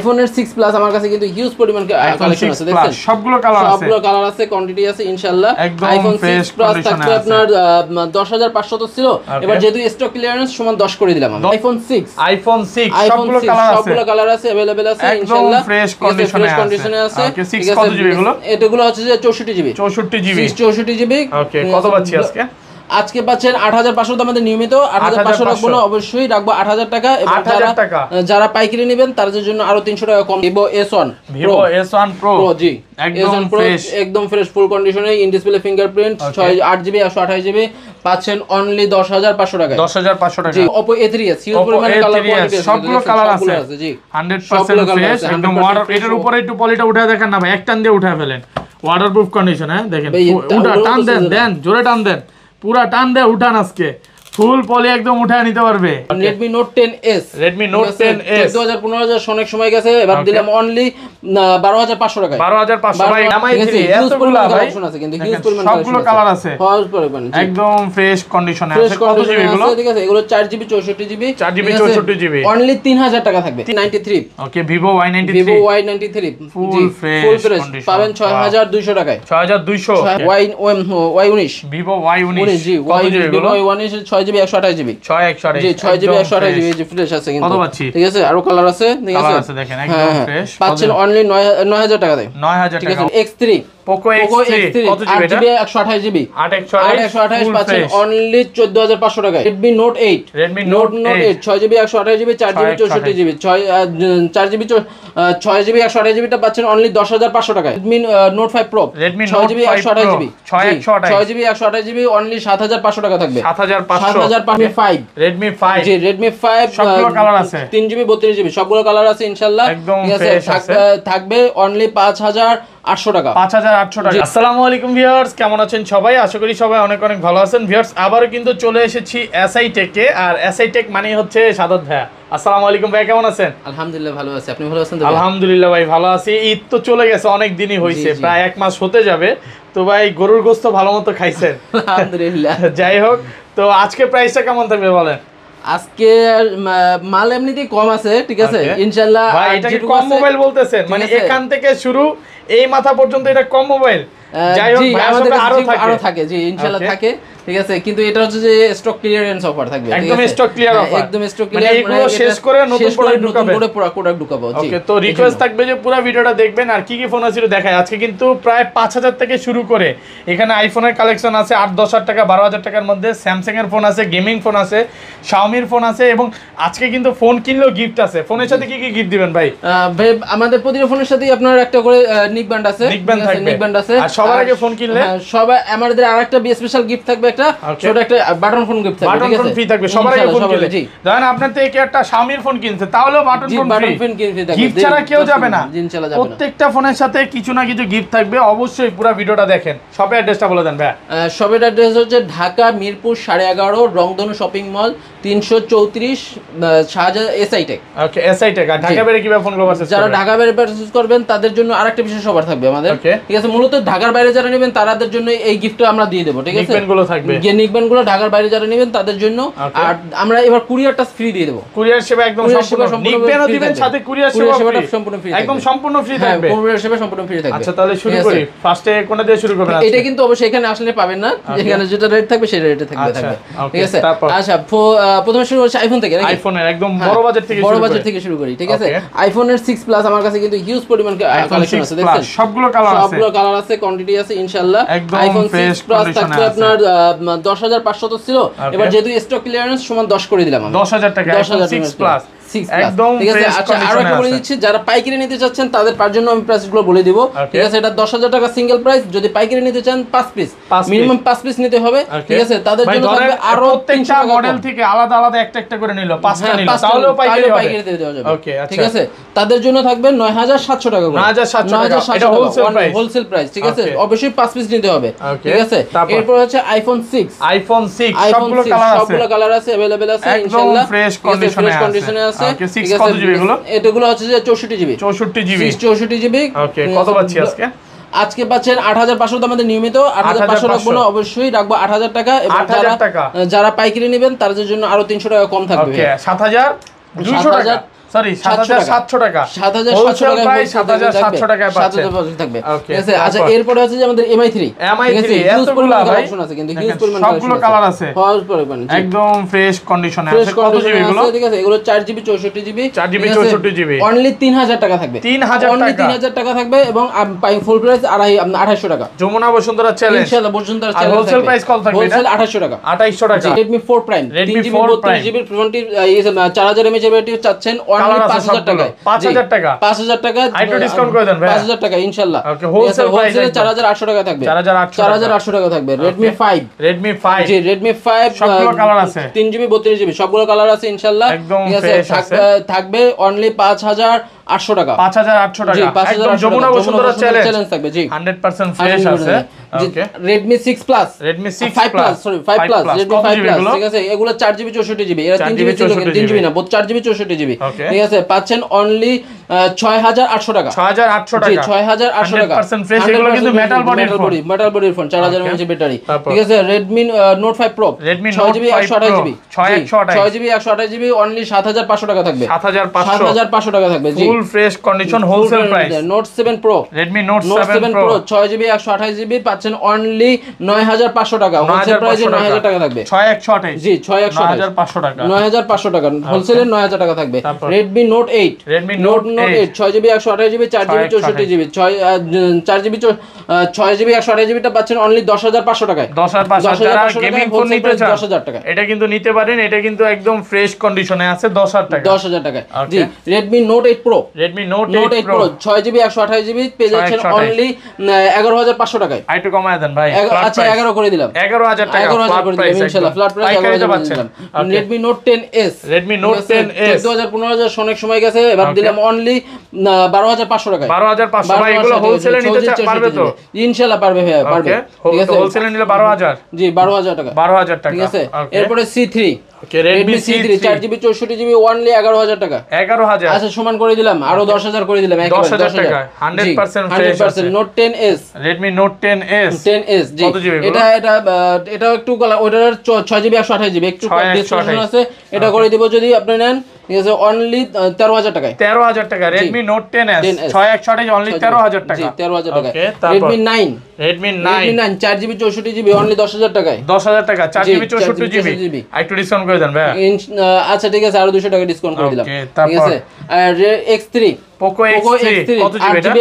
আইফোনের 6 প্লাস আমার কাছে কিন্তু হিউজ পরিমাণ কালেকশন আছে, দেখেন সবগুলো কালার আছে, কোয়ান্টিটি আছে ইনশাআল্লাহ। আইফোন 6 প্লাস থাকবে আপনার 10500 তো ছিল, এবার যেহেতু স্টক ক্লিয়ারেন্স সমান 10 করে দিলাম আমি। আইফোন 6 সবগুলো কালার আছে, अवेलेबल আছে ইনশাআল্লাহ, ফ্রেশ কন্ডিশনে আছে। ওকে 6 কত জিবি এগুলো? এগুলো হচ্ছে যে 64 জিবি। 64 জিবি ওকে, কত পাচ্ছি আজকে পাচ্ছেন 8500 আমাদের নিয়মিত 8500 রাখবো না, অবশ্যই রাখবো 8000 টাকা। এবং যারা পাইকারি নেবেন তাদের জন্য আরো 300 টাকা কম। Vivo S1 Pro জি একদম ফ্রেশ ফুল কন্ডিশনে, in display fingerprint, 8GB 128GB পাচ্ছেন অনলি 10500 টাকায়। 10500 টাকা। জি Oppo A3s হিউজ পরিমাণ কালার কোয়ান্টিটি আছে, সবগুলো কালার আছে জি 100% ফ্রেশ একদম। ওয়াটার এটার উপরে একটু পলিটা উঠায় দেখেন না ভাই, এক টান দিয়ে উঠায় ফেলেন, ওয়াটারপ্রুফ কন্ডিশন। হ্যাঁ দেখেন, উঠা টান দেন জোরে টান দেন, পুরা টান দে উঠান, আজকে ফুল পলি একদম উঠায় নিতে পারবে। Redmi Note 10s 14500 অনেক সময় গেছে, এবার দিলাম অনলি 12500 টাকায়। 12500 ভাই নামাই দিই, এতগুলো কালেকশন আছে কিন্তু হিউজ পরিমাণ সবগুলো কালার আছে, একদম ফ্রেশ কন্ডিশনে আছে। কত জিবি এগুলো? ঠিক আছে, এগুলো 4GB 64GB 4GB অনলি 3000 টাকা থাকবে। 93 ওকে, Vivo Y93 ফুল ফ্রেশ পাবেন 6200 টাকায়। 6200 Y19 Vivo Y19 জি Y19 6GB 128GB 6 জি 6GB 128GB জি ফ্রেশ আছে কিন্তু, ঠিক আছে। আরো কালার আছে, ঠিক আছে দেখেন একদম ফ্রেশ। পাচ্ছেন অনলি 9000 টাকা দেয়। 9000 টাকা। X3 Poco X3 কত জিবি এটা? 8GB 128GB 8 পাচ্ছেন অনলি 14500 টাকায়। Redmi Note 8 6GB 128GB 4GB 64GB 4GB 128GB টা পাচ্ছেন অনলি 10500 টাকায়। Redmi Note 5 Pro 6GB 128GB 6GB 128GB only 7500 টাকা থাকবে। 7500 Redmi 5 জি Redmi 5 সবগুলো কালার আছে, 3GB 32GB সবগুলো কালার আছে ইনশাআল্লাহ, ঠিক আছে। থাকবে অনলি 5800 টাকা। 5800 টাকা। আসসালামু আলাইকুম ভিউয়ার্স, কেমন আছেন সবাই? আশা করি সবাই অনেক অনেক ভালো আছেন। ভিউয়ার্স আবারও কিন্তু চলে এসেছি এসআই টেকে, আর এসআই টেক মানে হচ্ছে সাদত ভাইয়া। আসসালামু আলাইকুম ভাই, কেমন আছেন? আলহামদুলিল্লাহ ভালো আছি, আপনি ভালো আছেন তো? আলহামদুলিল্লাহ ভাই ভালো আছি। ঈদ তো চলে গেছে, অনেক দিনই হয়েছে, প্রায় 1 মাস হতে যাবে। তো ভাই গরুর গোশত ভালো মতো খাইছেন? আলহামদুলিল্লাহ। যাই হোক, তো আজকে প্রাইসটা কেমন থাকবে বলেন? আজকে মাল এমনিতেই কম আছে, ঠিক আছে ইনশাআল্লাহ। ভাই এটা কি কম মোবাইল বলতেছেন? মানে এখান থেকে শুরু এই মাথা পর্যন্ত এটা কম মোবাইল? যাই হোক আমাদের আরো থাকে জি ইনশাআল্লাহ থাকে, ঠিক আছে। কিন্তু এটা হচ্ছে যে স্টক ক্লিয়ারেন্স অফার থাকবে, একদম স্টক ক্লিয়ার অফার, একদম স্টক ক্লিয়ার, মানে এগুলো শেষ করে নতুন প্রোডাক্ট ঢুকাবে, পুরো প্রোডাক্ট ঢুকাবো জি। ওকে, তো রিকোয়েস্ট থাকবে যে পুরো ভিডিওটা দেখবেন আর কি কি ফোন আছে দেখায়। আজকে কিন্তু প্রায় 5000 থেকে শুরু করে এখানে আইফোনের কালেকশন আছে 8-10 টাকা 12000 টাকার মধ্যে, স্যামসাং এর ফোন আছে, গেমিং ফোন আছে, শাওমির ফোন আছে, এবং আজকে কিন্তু ফোন কিনলেও গিফট আছে। ফোনের সাথে কি কি গিফট দিবেন ভাই? ভাই আমাদের প্রতিটা ফোনের সাথেই আপনার একটা করে নিক ব্যান্ড আছে, নিক ব্যান্ড আছে। আর সবার আগে ফোন কিনলে সবাই আমাদের আরেকটা স্পেশাল গিফট থাকবে, একটা ছোট একটা বাটন ফোন গিফট থাকবে, বাটন ফোন ফ্রি থাকবে সবার আগে ফোন কিনলে। ধরেন আপনার থেকে একটা শাওমির ফোন কিনছে, তাহলেও বাটন ফোন ফ্রি থাকবে, গিফট ছাড়া কেউ যাবে না। প্রত্যেকটা ফোনের সাথে কিছু না কিছু গিফট থাকবে, অবশ্যই পুরো ভিডিওটা দেখেন। শপের অ্যাড্রেসটা বলে দেন ভাই। শপের অ্যাড্রেস হচ্ছে ঢাকা মিরপুর 11.5 রংধনু shopping mall 334 Shahjahan SI tech. Okay, SI tech. আর ঢাকা বাইরে কিভাবে ফোন পারচেজ করবেন? যারা ঢাকা বাইরে পারচেজ করবেন তাদের জন্য আরেকটা বিশেষ অফার থাকবে আমাদের, ঠিক আছে। মূলত ঢাকার বাইরে যারা নেবেন তাদের জন্য এই গিফটটা আমরা দিয়ে দেব, ঠিক আছে। নিকবেনগুলো থাকবে, নিকবেনগুলো ঢাকার বাইরে যারা নেবেন তাদের জন্য। আর আমরা এবার কুরিয়ারটা ফ্রি দিয়ে দেব, কুরিয়ার সেবা একদম সম্পূর্ণ, নিকবেনও দিবেন সাথে কুরিয়ার সেবাটা সম্পূর্ণ ফ্রি, একদম সম্পূর্ণ ফ্রি থাকবে, কুরিয়ার সেবা সম্পূর্ণ ফ্রি থাকবে। আচ্ছা তাহলে শুরু করি। ফার্স্টে কোনটা দিয়ে শুরু করবেন? এটা কিন্তু অবশ্যই এখানে আসলে পাবেন না, এখানে যেটা রেট থাকবে সেই রেটে থাকবে, ঠিক আছে। আচ্ছা প্রথমে শুরু হচ্ছে আইফোন থেকে, আইফোনের একদম বড় বাজেট থেকে শুরু করি, ঠিক আছে। আইফোনের 6 প্লাস আমার কাছে কিন্তু হিউজ পরিমাণ কালেকশন আছে, দেখেন সবগুলো কালার আছে, কোয়ান্টিটি আছে ইনশাআল্লাহ। আইফোন 6 প্লাস থাকবে আপনার 10500 তো ছিল, এবার যেহেতু স্টক ক্লিয়ারেন্স সমান 10 করে দিলাম আমি। 10000 টাকা 6 প্লাস একদম ঠিক আছে। আচ্ছা আরো একটা বলে দিচ্ছি, যারা পাইকারি নিতে চাচ্ছেন তাদের পার জন্য আমি প্রাইসগুলো বলে দিব, ঠিক আছে। এটা 10000 টাকা সিঙ্গেল প্রাইস, যদি পাইকারি নিতে চান 5 পিস মিনিমাম 5 পিস নিতে হবে, ঠিক আছে। তাদের জন্য থাকবে আরো প্রত্যেকটা মডেল থেকে আলাদা আলাদা একটা করে নিল, 5টা নিল, তাহলেও পাইকারি দিয়ে দেওয়া যাবে, ওকে ঠিক আছে। তাদের জন্য থাকবে 9700 টাকা করে, 9700 এটা হোলসেল প্রাইস, ঠিক আছে। অবশ্যই 5 পিস নিতে হবে, ঠিক আছে। এরপর হচ্ছে আইফোন 6 সবগুলো কালার আছে, अवेलेबल আছে ইনশাআল্লাহ, ফ্রেশ কন্ডিশনে আছে। ওকে, 6 কত জিবি এগুলো? এগুলো হচ্ছে যে 64 জিবি। ওকে, কত পাচ্ছি আজকে পাচ্ছেন 8500 আমাদের নিয়মিত, 8500 রাখবো না, অবশ্যই রাখবো 8000 টাকা। এবং যারা পাইকারি নেবেন তাদের জন্য আরো 300 টাকা কম থাকবে, ওকে 7200 টাকা। সরি 7700 টাকা 7700 টাকা প্রাইস 7700 টাকায় পাচ্ছেন 7700 থাকবে ওকে ঠিক আছে আচ্ছা এরপরে আছে যে আমাদের MI3 এতগুলো কালেকশন আছে কিন্তু হিউজ পরিমাণ সবগুলো কালার আছে একদম ফ্রেশ কন্ডিশনে আছে কত জিবি এগুলো ঠিক আছে এগুলো 4GB 64GB 4GB 64GB only 3000 টাকা থাকবে 3000 টাকা থাকবে এবং ফুল প্রাইস 2800 টাকা যমুনা বসুন্ধরা চ্যালেঞ্জ ইনশাআল্লাহ বসুন্ধরা চ্যালেঞ্জ হোলসেল প্রাইস কত থাকবে এটা হোলসেল 2800 টাকা 2800 টাকা Redmi 4 Prime 3GB 32GB 4000 mAh battery চাচ্ছেন অনলি 5000 টাকা 5000 টাকা 5000 টাকা একটু ডিসকাউন্ট করে দেন ভাই 5000 টাকা ইনশাআল্লাহ ওকে হোলসেল প্রাইস 4800 টাকা থাকবে 4800 টাকা থাকবে Redmi 5 জি Redmi 5 সবগুলো কালার আছে 3GB 32GB সবগুলো কালার আছে ইনশাআল্লাহ ঠিক আছে থাকবে অনলি 5800 টাকা 5800 টাকা একদম যমুনা বসুন্ধরা চ্যালেঞ্জ থাকবে জি 100% ফ্রেশ আছে ওকে Redmi 6 Plus Redmi 6 5 Plus sorry 5 Plus Redmi 5 Plus ঠিক আছে এগুলো 4GB 64GB এরা 3GB 3GB না 4GB 64GB ঠিক আছে পাচ্ছেন অনলি 6800 টাকা 6800 টাকা 6800 টাকা 100% ফ্রেশ এগুলো কিন্তু মেটাল বডির ফোন 4000 mAh ব্যাটারি ঠিক আছে Redmi Note 5 Pro Redmi Note 5 Pro 6GB 128GB only 7500 টাকা থাকবে 7500 টাকা থাকবে জি full fresh condition wholesale price Note 7 Pro Redmi Note 7 Pro 6GB 128GB পাচ্ছেন অনলি 9500 টাকা হোলসেল প্রাইসে 9000 টাকা থাকবে 6128 জি 6128 9500 টাকা 9500 টাকা হোলসেলে 9000 টাকা থাকবে Redmi Note 8 Redmi Note 8 6GB 128GB 4GB 64GB 4GB 6GB 128GB টা পাচ্ছেন অনলি 10500 টাকায় 10500 যারা গেমিং ফোন নিতে চান 10000 টাকা এটা কিন্তু নিতে পারেন এটা কিন্তু একদম ফ্রেশ কন্ডিশনে আছে 10000 টাকা 10000 টাকা জি Redmi Note 8 Pro Redmi Note 8 Pro 6GB 128GB পেয়ে যাচ্ছেন অনলি 11500 টাকায় আইটু কমায় দেন ভাই আচ্ছা 11 করে দিলাম 11000 টাকা 11000 করে দিলাম ইনশাআল্লাহ ফ্ল্যাট প্রাইস 11000 করে দিলাম Redmi Note 10s Redmi Note 10s 14000 15000 অনেক সময় গেছে এবার দিলাম অনলি 12500 টাকায় 12500 ভাই এগুলো হোলসেলে নিতে পারবে তো ইনশাআল্লাহ পারবে ভাই পারবে ঠিক আছে হোলসেলে নিলে 12000 জি 12000 টাকা 12000 টাকা ঠিক আছে এরপরে C3 ওকে Redmi C3 4GB 64GB only 11000 টাকা 11000 আচ্ছা সমান করে দিলাম আরো 10000 করে দিলাম 10000 টাকা 100% fresh 100% Note 10s Redmi Note 10s জি এটা একটু ওটার 6GB 128GB একটু ডিসকাউন্ট আছে এটা করে দিব যদি আপনি নেন ঠিক আছে অনলি 13000 টাকায় 13000 টাকা Redmi Note 10s 66128 অনলি 13000 টাকা জি 13000 টাকা Redmi 9 4GB 64GB অনলি 10000 টাকায় 10000 টাকা 4GB 64GB একটু ডিসকাউন্ট করে দেন ভাই আচ্ছা ঠিক আছে আরো 200 টাকা ডিসকাউন্ট করে দিলাম ঠিক আছে আর X3 Poco X3 কত জিবি এটা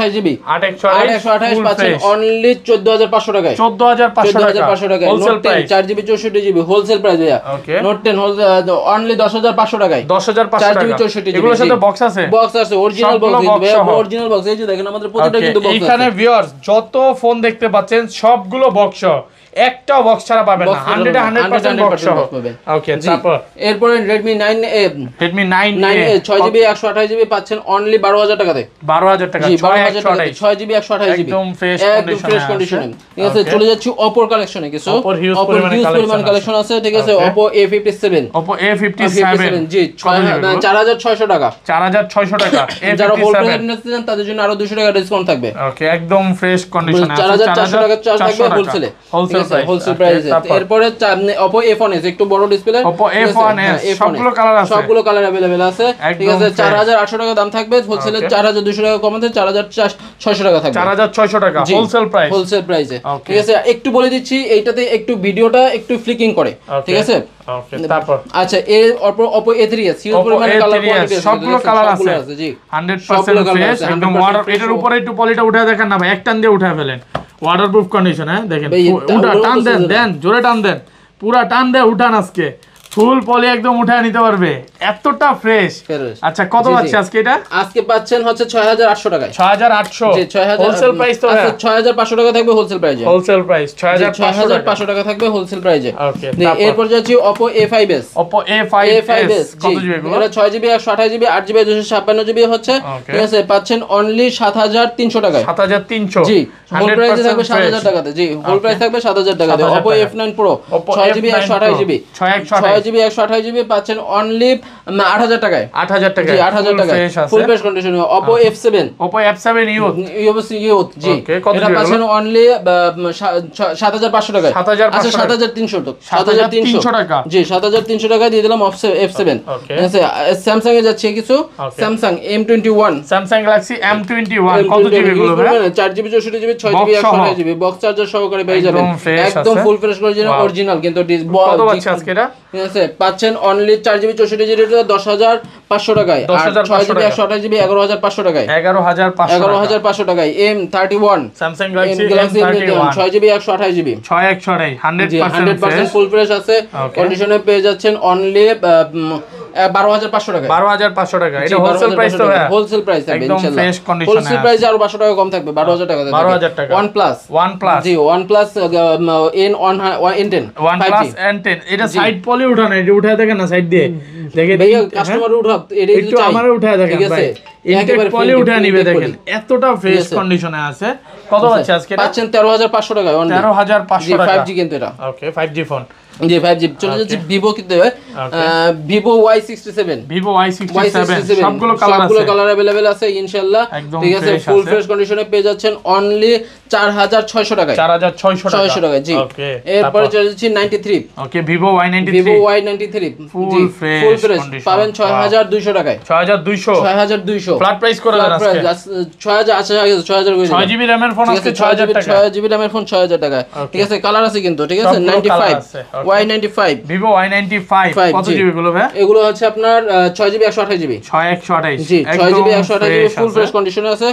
8GB 128 পাচ্ছেন অনলি 14500 টাকায় 14500 টাকা wholesale price 4GB 64GB wholesale price ভাইয়া Note 10 অনলি 10500 টাকায় 10500 টাকা 4GB 64GB এগুলোর সাথে বক্স আছে অরিজিনাল বক্স এই যে দেখেন আমাদের প্রতিটা কিন্তু বক্স আছে এখানে ভিউয়ার্স যত ফোন দেখতে পাচ্ছেন সবগুলো বক্স একটা বক্স ছাড়া পাবেন না 100% বক্স পাবে ওকে তারপর এরপরে Redmi 9 6GB 128GB পাচ্ছেন অনলি 12000 টাকাতে 12000 টাকা 6GB 128GB একদম ফ্রেশ কন্ডিশনে ঠিক আছে চলে যাচ্ছি Oppo কালেকশনে কিছু Oppo হিউজ পরিমাণ কালেকশন আছে ঠিক আছে Oppo A57 জি 4600 টাকা 4600 টাকা যারা হোলসেল নিতে চান তাদের জন্য আরো 200 টাকা ডিসকাউন্ট থাকবে ওকে একদম ফ্রেশ কন্ডিশনে আছে 4400 টাকা চার্জ থাকবে হোলসেল প্রাইসে এরপরে Oppo A1s একটু বড় ডিসপ্লে Oppo A1s সবগুলো কালার अवेलेबल আছে ঠিক আছে 4800 টাকা দাম থাকবে হোলসেলে 4200 টাকা কমাতে 4600 টাকা থাকবে 4600 টাকা হোলসেল প্রাইসে ঠিক আছে একটু বলে দিচ্ছি এইটাতে একটু ভিডিওটা একটু ফ্লিকিং করে ঠিক আছে ওকে তারপর আচ্ছা এর Oppo A3s হিউজ পরিমাণ কালার কোয়ান্টিটি সবগুলো কালার আছে জি 100% ফ্রেশ একদম ওয়াটার এটার উপরে একটু পলিটা উঠায় দেখেন না ভাই এক টান দিয়ে উঠায় ফেলেন ওয়াটারপ্রুফ কন্ডিশন হ্যাঁ দেখেন উঠা টান দেন জোরে টান দেন পুরা টান দিয়ে উঠান আজকে ফুল পলি একদম উঠায় নিতে পারবে এতটা ফ্রেশ আচ্ছা কত পাচ্ছেন আজকে পাচ্ছেন হচ্ছে 6800 টাকায় 6800 জি 6000 হোলসেল প্রাইস তো আচ্ছা 6500 টাকা থাকবে হোলসেল প্রাইসে 6500 টাকা থাকবে হোলসেল প্রাইসে ওকে এরপর যাচ্ছি Oppo A5s কত জিবি এগুলো এটা 6GB 128GB 8GB 256GB হচ্ছে ঠিক আছে পাচ্ছেন অনলি 7300 টাকায় 7300 জি হোল প্রাইস থাকবে 7000 টাকাতে জি হোল প্রাইস থাকবে 7000 টাকাতে Oppo F9 Pro 6GB 128GB 6GB 128GB পাচ্ছেন অনলি 8000 টাকায়। 8000 টাকায়, জি 8000 টাকায় ফুল fresh condition. Oppo F7 Youth জি, এটা পাচ্ছেন অনলি 7500 টাকায়। আচ্ছা 7300 টাকা, জি 7300 টাকায় দিয়ে দিলাম F7। ঠিক আছে, স্যামসাং এ যাচ্ছে কিছু, Samsung M21, Samsung Galaxy M21 কত জিবি গুলো ভাই? 4GB 64GB 6GB 128GB box charger সহকারে পেয়ে যাবেন, একদম ফুল ফ্রেশ অরিজিনাল। কিন্তু কত পাচ্ছি আজকে এটা? ঠিক আছে, পাচ্ছেন অনলি 4GB 64GB 10500 টাকায়, আর 6GB 128GB 11500 টাকায়। 11500 টাকায় M31 Samsung Galaxy M31 6GB 128GB 100% full fresh আছে কন্ডিশনে পেয়ে যাচ্ছেন অনলি 12500 টাকা। 12500 টাকা, এটা হোলসেল প্রাইস তো ভাই? হোলসেল প্রাইস থাকবে একদম ইনশাআল্লাহ। ফ্রেশ কন্ডিশনে হোলসেল প্রাইস আরো 500 টাকা কম থাকবে, 12000 টাকা থাকবে। 12000 টাকা। OnePlus জি OnePlus N10 OnePlus N10 এটা সাইড পলি উঠানো, এটা উঠায় দেখেন না সাইড দিয়ে দেখেন ভাই, কাস্টমার উঠাও এটা একটু আমারে উঠায় দেখেন ভাই, একেবারে পলি উঠায় নিবে দেখেন, এতটা ফ্রেশ কন্ডিশনে আছে। কত পাচ্ছে আজকে? পাচ্ছেন 13500 টাকা অনলি। 13500 টাকা 5G কিন্তু এটা। ওকে 5G ফোন, জি 5G। চলে যাচ্ছে ভিভো কিনতে হবে, ভিভো Y67 সবগুলো কালার अवेलेबल আছে ইনশাআল্লাহ। ঠিক আছে, ফুল ফ্রেশ কন্ডিশনে পেয়ে যাচ্ছেন অনলি 4600 টাকায়। 4600 টাকায় জি। ওকে, এরপর চলে যাচ্ছে 93। ওকে, ভিভো Y93 ফুল ফ্রেশ পাবেন 6200 টাকায়। 6200 ফ্ল্যাট প্রাইস করে দেন আজকে 6000। আচ্ছা 6000 করে 6GB RAM এর ফোন আজকে 6000 টাকা। 6GB RAM এর ফোন 6000 টাকায়। ঠিক আছে, কালার আছে কিন্তু। ঠিক আছে, 95 Y95 ভিভো Y95 কত জিবি গুলো ভাই? এগুলো হচ্ছে আপনার 6GB 128GB 128 জি 6GB 128GB ফুল ফ্রেশ কন্ডিশনে আছে।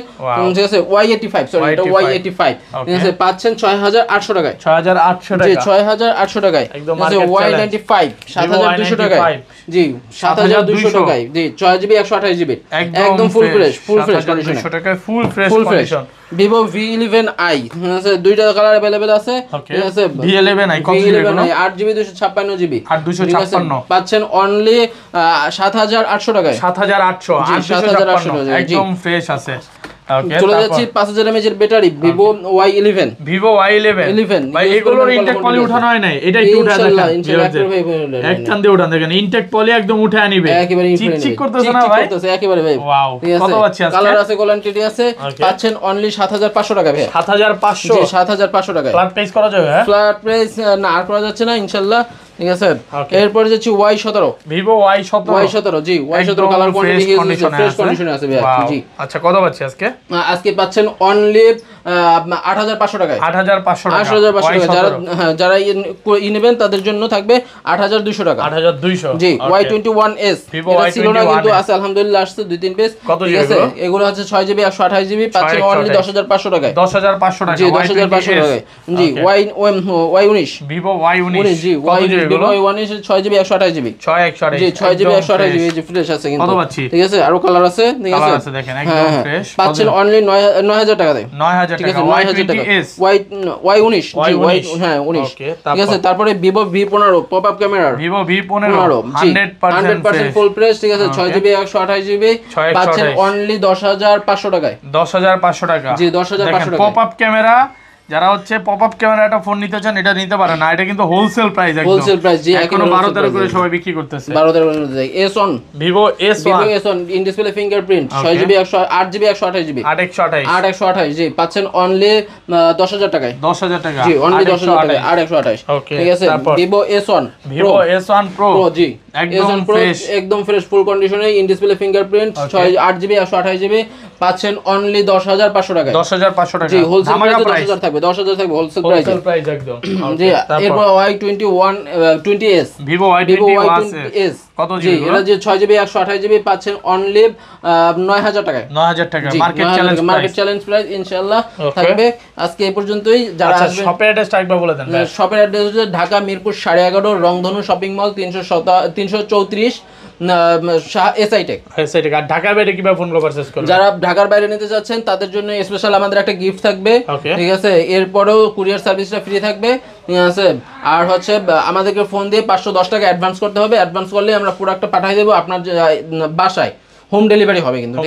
ঠিক আছে, Y85 সরি এটা Y85। ঠিক আছে, পাচ্ছেন 6800 টাকায়। 6800 টাকা জি 6800 টাকায়। একদম Y95 7200 টাকায়। জি 7200 টাকায়। জি 6GB 128GB একদম ফুল ফ্রেশ কন্ডিশনে। 7200 টাকায় ফুল ফ্রেশ কন্ডিশন। Vivo V11i আছে, দুইটা কালার अवेलेबल আছে। ঠিক আছে, V11i কত জিবি এগুলো? 8GB 256GB 256 পাচ্ছেন অনলি 7800 টাকায়। 7800 856 একদম ফ্রেশ আছে। ওকে, চলে যাচ্ছি 5000 mAh এর ব্যাটারি ভিভো Y11 ভাই এগুলোর ইনটেক পলি উঠানো হয় নাই, এটা একটু উঠা দেখেন এক কান দিয়ে উঠান দেখেন, ইনটেক পলি একদম উঠে আনিবে, চিক করতেছ না ভাই? করতেছে একেবারে ভাই। ওয়াও, কত পাচ্ছি আজকে? কালার আছে, কোয়ান্টিটি আছে, পাচ্ছেন অনলি 7500 টাকা ভাই। 7500 জি 7500 টাকায়। ফ্ল্যাট প্রাইস করা যাবে? হ্যাঁ, ফ্ল্যাট প্রাইস না আর করা যাচ্ছে না ইনশাআল্লাহ। ঠিক আছে, এরপর যাচ্ছি Y17 ভিভো Y17 জি Y17 কালার কোয়ান্টিটি ফ্রেশ কন্ডিশনে আছে ভাই। জি আচ্ছা, কত পাচ্ছি আজকে? আজকে পাচ্ছেন অনলি 8500 টাকায়। 8500 টাকা। যারা নেবেন তাদের জন্য থাকবে 8200 টাকা। 8200 জি Y21s এটা ছিল না কিন্তু আছে আলহামদুলিল্লাহ, আসছে 2-3 পিস। ঠিক আছে, এগুলো হচ্ছে 6GB 128GB পাচ্ছেন অনলি 10500 টাকায়। 10500 টাকা জি 10500 টাকায়। জি Y19 ভিভো Y19 জি Y19 6GB 128GB 6128 জি 6GB 128GB জি ফ্রেশ আছে কিন্তু। কত পাচ্ছি? ঠিক আছে, আরো কালার আছে। ঠিক আছে, কালার আছে দেখেন একদম ফ্রেশ। পাচ্ছেন অনলি 9000 টাকায়। 9000 টাকা Y19 Y19 জি হ্যাঁ 19। ঠিক আছে, তারপরে Vivo V15 popup camera Vivo V15 100% full fresh. ঠিক আছে, 6GB 128GB পাচ্ছেন অনলি 10500 টাকায়। 10500 টাকা জি 10500 টাকা। পপআপ ক্যামেরা যারা হচ্ছে পপআপ ক্যামেরা একটা ফোন নিতে চান এটা নিতে পারেন না, এটা কিন্তু হোলসেল প্রাইস একদম হোলসেল প্রাইস জি এখনো 12-13 করে সবাই বিক্রি করতেছে। 12-13 করে S1 Vivo S1 in display fingerprint 6GB 8GB 128GB 8128 জি পাচ্ছেন অনলি 10000 টাকায়। 10000 টাকা জি অনলি 10000 টাকায় 8128। ঠিক আছে, Vivo S1 Pro জি একদম ফ্রেশ ফুল কন্ডিশনে in display fingerprint 8GB 128GB পাচ্ছেন অনলি 10500 টাকায়। 10500 টাকা জি হোলসেল প্রাইস 10000 থাকবে, 10000 থাকবে হোলসেল প্রাইস একদম। জি এরপর Y20s Vivo Y20s কত জিবি? এটা যে 6GB 128GB পাচ্ছেন অনলি 9000 টাকায়। 9000 টাকা মার্কেট চ্যালেঞ্জ প্রাইস ইনশাআল্লাহ থাকবে। আজকে এই পর্যন্তই। যারা আসবে শপের অ্যাড্রেসটা একবার বলে দেন। শপের অ্যাড্রেস হচ্ছে ঢাকা মিরপুর 11.5 রংধনু শপিং মল 334 এসআইটেক। আর ঢাকার বাইরে কিভাবে ফোন পারচেজ করবেন? যারা ঢাকার বাইরে নিতে যাচ্ছেন তাদের জন্য স্পেশাল আমাদের একটা গিফট থাকবে। ঠিক আছে, এরপরেও কুরিয়ার সার্ভিসটা ফ্রি থাকবে। ঠিক আছে, আর হচ্ছে আমাদেরকে ফোন দিয়ে 510 টাকা অ্যাডভান্স করতে হবে। অ্যাডভান্স করলে আমরা প্রোডাক্টটা পাঠিয়ে দেবো আপনার বাসায়, হোম ডেলিভারি হবে কিন্তু।